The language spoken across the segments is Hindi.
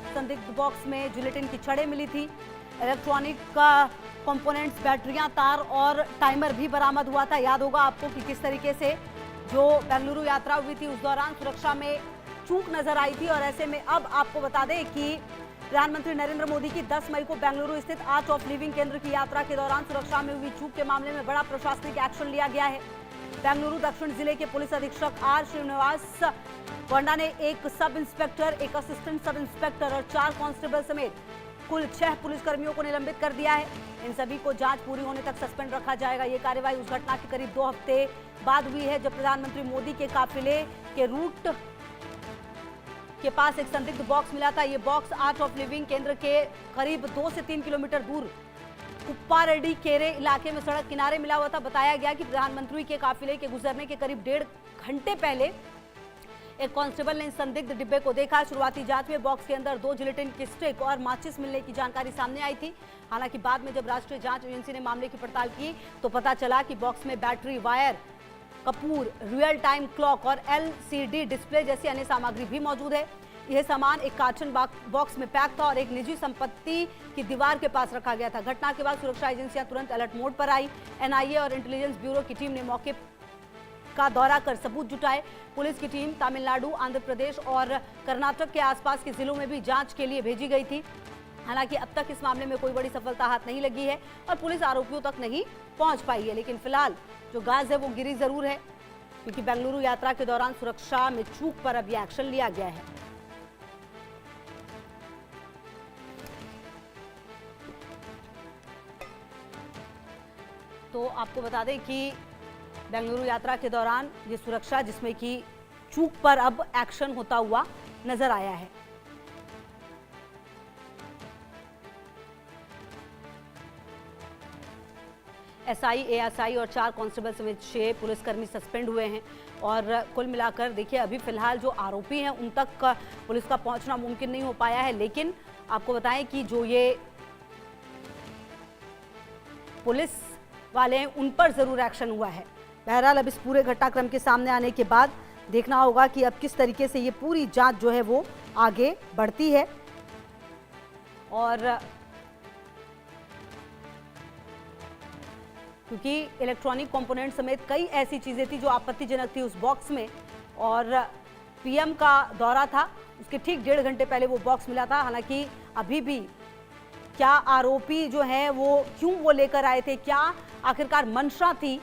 संदिग्ध बॉक्स में जिलेटिन की छड़ें मिली थी। इलेक्ट्रॉनिक कंपोनेंट्स, बैटरियां, तार और टाइमर भी बरामद हुआ था। याद होगा आपको कि किस तरीके से जो बेंगलुरु यात्रा हुई थी उस दौरान सुरक्षा में चूक नजर आई थी। और ऐसे में अब आपको बता दें कि प्रधानमंत्री नरेंद्र मोदी की 10 मई को बेंगलुरु स्थित आर्ट ऑफ लिविंग केंद्र की यात्रा के दौरान सुरक्षा में हुई चूक के मामले में बड़ा प्रशासनिक एक्शन लिया गया है। बेंगलुरु दक्षिण जिले के पुलिस अधीक्षक आर श्रीनिवास वंडा ने एक सब इंस्पेक्टर, एक असिस्टेंट सब इंस्पेक्टर और 4 कांस्टेबल समेत कुल 6 पुलिसकर्मियों को निलंबित कर दिया है। इन सभी को जांच पूरी होने तक सस्पेंड रखा जाएगा। ये कार्रवाई उस घटना के करीब 2 हफ्ते बाद हुई है जब प्रधानमंत्री मोदी के काफिले के रूट के पास एक संदिग्ध बॉक्स मिला था। ये बॉक्स आर्ट ऑफ लिविंग केंद्र के करीब 2 से 3 किलोमीटर दूर कुप्पारेड्डी केरे इलाके में सड़क किनारे मिला हुआ था। बताया गया कि प्रधानमंत्री के काफिले के गुजरने के करीब 1.5 घंटे पहले एक कांस्टेबल ने इस संदिग्ध डिब्बे को देखा। शुरुआती जांच में बॉक्स के अंदर 2 जिलेटिन की स्टिक और माचिस मिलने की जानकारी सामने आई थी। हालांकि बाद में जब राष्ट्रीय जांच एजेंसी ने मामले की पड़ताल की तो पता चला कि बॉक्स में battery, wire, Kapoor, real time clock और LCD डिस्प्ले जैसी अन्य सामग्री भी मौजूद है। यह सामान एक कार्टन बॉक्स में पैक था और एक निजी संपत्ति की दीवार के पास रखा गया था। घटना के बाद सुरक्षा एजेंसियां तुरंत अलर्ट मोड पर आई। NIA और इंटेलिजेंस ब्यूरो की टीम ने मौके का दौरा कर सबूत जुटाए। पुलिस की टीम तमिलनाडु, आंध्र प्रदेश और कर्नाटक के आसपास के जिलों में भी जांच के लिए भेजी गई थी। हालांकि अब तक इस मामले में कोई बड़ी सफलता हाथ नहीं लगी है और पुलिस आरोपियों तक नहीं पहुंच पाई है। लेकिन फिलहाल जो गाज है वो गिरी जरूर है, क्योंकि बेंगलुरु यात्रा के दौरान सुरक्षा में चूक पर अब यह एक्शन लिया गया है। तो आपको बता दें कि बेंगलुरु यात्रा के दौरान ये सुरक्षा, जिसमें कि चूक पर अब एक्शन होता हुआ नजर आया है। SI, ASI और 4 कांस्टेबल समेत 6 पुलिसकर्मी सस्पेंड हुए हैं। और कुल मिलाकर देखिए अभी फिलहाल जो आरोपी हैं उन तक पुलिस का पहुंचना मुमकिन नहीं हो पाया है। लेकिन आपको बताएं कि जो ये पुलिस वाले हैं उन पर जरूर एक्शन हुआ है। बहरहाल अब इस पूरे घटनाक्रम के सामने आने के बाद देखना होगा कि अब किस तरीके से ये पूरी जांच जो है वो आगे बढ़ती है। और क्योंकि इलेक्ट्रॉनिक कंपोनेंट समेत कई ऐसी चीजें थी जो आपत्तिजनक थी उस बॉक्स में, और PM का दौरा था, उसके ठीक 1.5 घंटे पहले वो बॉक्स मिला था। हालांकि अभी भी क्या आरोपी जो है वो क्यों वो लेकर आए थे, क्या आखिरकार मंशा थी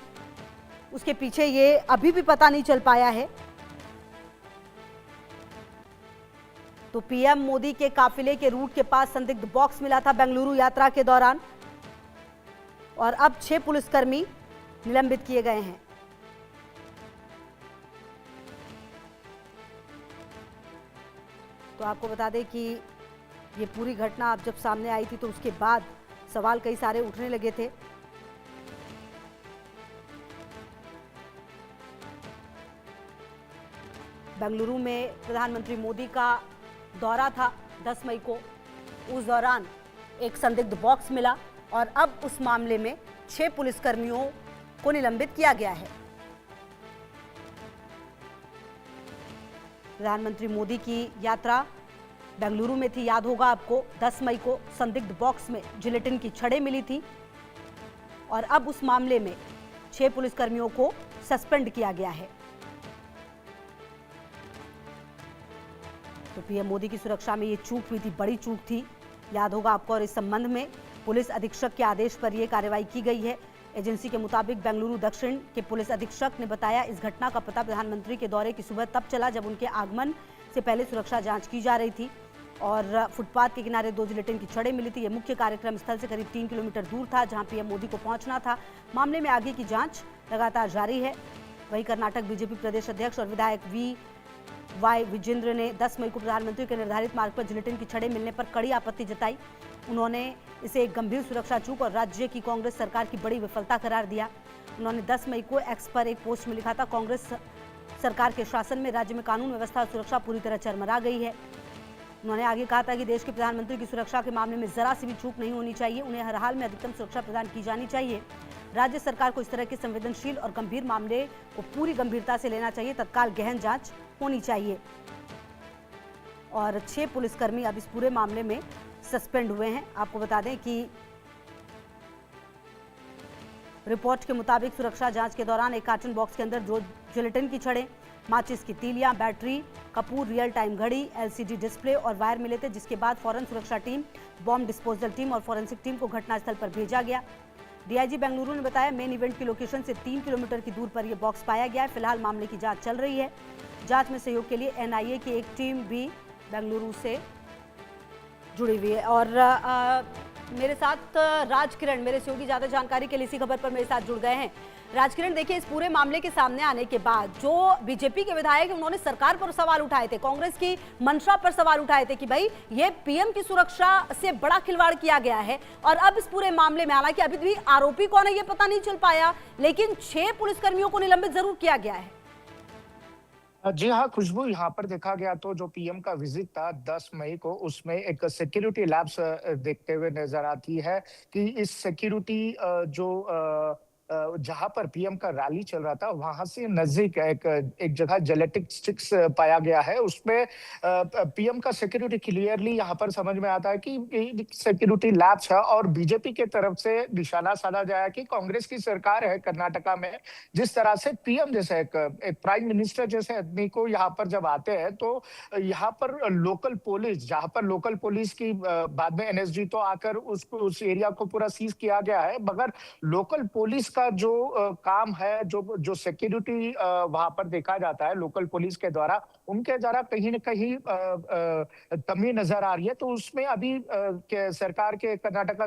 उसके पीछे, ये अभी भी पता नहीं चल पाया है। तो PM मोदी के काफिले के रूट के पास संदिग्ध बॉक्स मिला था बेंगलुरु यात्रा के दौरान, और अब 6 पुलिसकर्मी निलंबित किए गए हैं। तो आपको बता दें कि ये पूरी घटना अब जब सामने आई थी तो उसके बाद सवाल कई सारे उठने लगे थे। बेंगलुरु में प्रधानमंत्री मोदी का दौरा था 10 मई को, उस दौरान एक संदिग्ध बॉक्स मिला और अब उस मामले में 6 पुलिसकर्मियों को निलंबित किया गया है। प्रधानमंत्री मोदी की यात्रा बेंगलुरु में थी, याद होगा आपको। 10 मई को संदिग्ध बॉक्स में जिलेटिन की छड़ें मिली थी और अब उस मामले में 6 पुलिसकर्मियों को सस्पेंड किया गया है। तो PM मोदी की सुरक्षा में ये चूक हुई थी, बड़ी चूक थी, याद होगा आपको। और इस संबंध में पुलिस अधीक्षक के आदेश पर यह कार्रवाई की गई है। एजेंसी के मुताबिक बेंगलुरु दक्षिण के पुलिस अधीक्षक ने बताया, इस घटना का पता प्रधानमंत्री के दौरे की सुबह तब चला जब उनके आगमन से पहले सुरक्षा जांच की जा रही थी और फुटपाथ के किनारे 2 जिलेटिन की छड़ें मिली थी। यह मुख्य कार्यक्रम स्थल से करीब 3 किलोमीटर दूर था, जहां PM मोदी को पहुंचना था। मामले में आगे की जांच लगातार जारी है। वहीं कर्नाटक बीजेपी प्रदेश अध्यक्ष और विधायक VY विजेंद्र ने 10 मई को प्रधानमंत्री के निर्धारित मार्ग पर जिलेटिन की छड़ें मिलने पर कड़ी आपत्ति जताई। उन्होंने इसे एक गंभीर सुरक्षा चूक और राज्य की कांग्रेस सरकार की बड़ी विफलता करार दिया। उन्होंने 10 मई को X पर एक पोस्ट में लिखा था, कांग्रेस सरकार के शासन में राज्य में कानून व्यवस्था और सुरक्षा पूरी तरह चरमरा गई है। उन्होंने आगे कहा था कि देश के प्रधानमंत्री की सुरक्षा के मामले में जरा सी भी चूक नहीं होनी चाहिए। उन्हें हर हाल में अधिकतम सुरक्षा प्रदान की जानी चाहिए। राज्य सरकार को इस तरह के संवेदनशील और गंभीर मामले को पूरी गंभीरता से लेना चाहिए। तत्काल गहन जांच होनी चाहिए। और 6 पुलिसकर्मी अब इस पूरे मामले में सस्पेंड हुए हैं। आपको बता दें कि रिपोर्ट के मुताबिक सुरक्षा जांच के दौरान एक कार्टन बॉक्स के अंदर 2 जिलेटिन की छड़ें, माचिस की तीलियां, बैटरी, कपूर, रियल टाइम घड़ी, एलसीडी डिस्प्ले और वायर मिले थे, जिसके बाद फौरन सुरक्षा टीम, बॉम्ब डिस्पोजल टीम और फॉरेंसिक टीम को घटनास्थल पर भेजा गया। डीआईजी बेंगलुरु ने बताया, मेन इवेंट की लोकेशन से 3 किलोमीटर की दूर पर यह बॉक्स पाया गया है। फिलहाल मामले की जांच चल रही है। जांच में सहयोग के लिए एनआईए की एक टीम भी बेंगलुरु से जुड़ी हुई है। और मेरे साथ राजकिरण, मेरे सहयोगी, ज्यादा जानकारी के लिए इसी खबर पर मेरे साथ जुड़ गए हैं। राजकिरण, देखिए, इस पूरे मामले के सामने आने के बाद जो बीजेपी के विधायक उन्होंने सरकार पर सवाल उठाए थे, कांग्रेस की मंशा पर सवाल उठाए थे कि भाई ये पीएम की सुरक्षा से बड़ा खिलवाड़ किया गया है। और अब इस पूरे मामले में, हालांकि अभी भी आरोपी कौन है ये पता नहीं चल पाया, लेकिन 6 पुलिसकर्मियों को निलंबित जरूर किया गया है। जी हाँ, खुशबू, यहाँ पर देखा गया तो जो पीएम का विजिट था 10 मई को, उसमें एक सिक्योरिटी लैब्स देखते हुए नजर आती है कि इस सिक्योरिटी जहां पर पीएम का रैली चल रहा था, वहां से नजदीक एक जगह जेलेटिक स्टिक्स पाया गया है। उसमें पीएम का सिक्योरिटी क्लियरली यहाँ पर समझ में आता है कि सिक्योरिटी लैब्स है और बीजेपी के तरफ से निशाना साधा जाए कि कांग्रेस की सरकार है कर्नाटका में, जिस तरह से पीएम जैसे एक प्राइम मिनिस्टर जैसे आदमी को यहाँ पर जब आते हैं तो यहाँ पर लोकल पुलिस, जहाँ पर लोकल पुलिस की बाद में एनएसजी तो आकर उस एरिया को पूरा सीज किया गया है, मगर लोकल पुलिस का जो काम है, जो जो सिक्योरिटी वहां पर देखा जाता है लोकल पुलिस के द्वारा, उनके द्वारा कहीं न कहीं कमी नजर आ रही है। तो उसमें अभी सरकार के कर्नाटका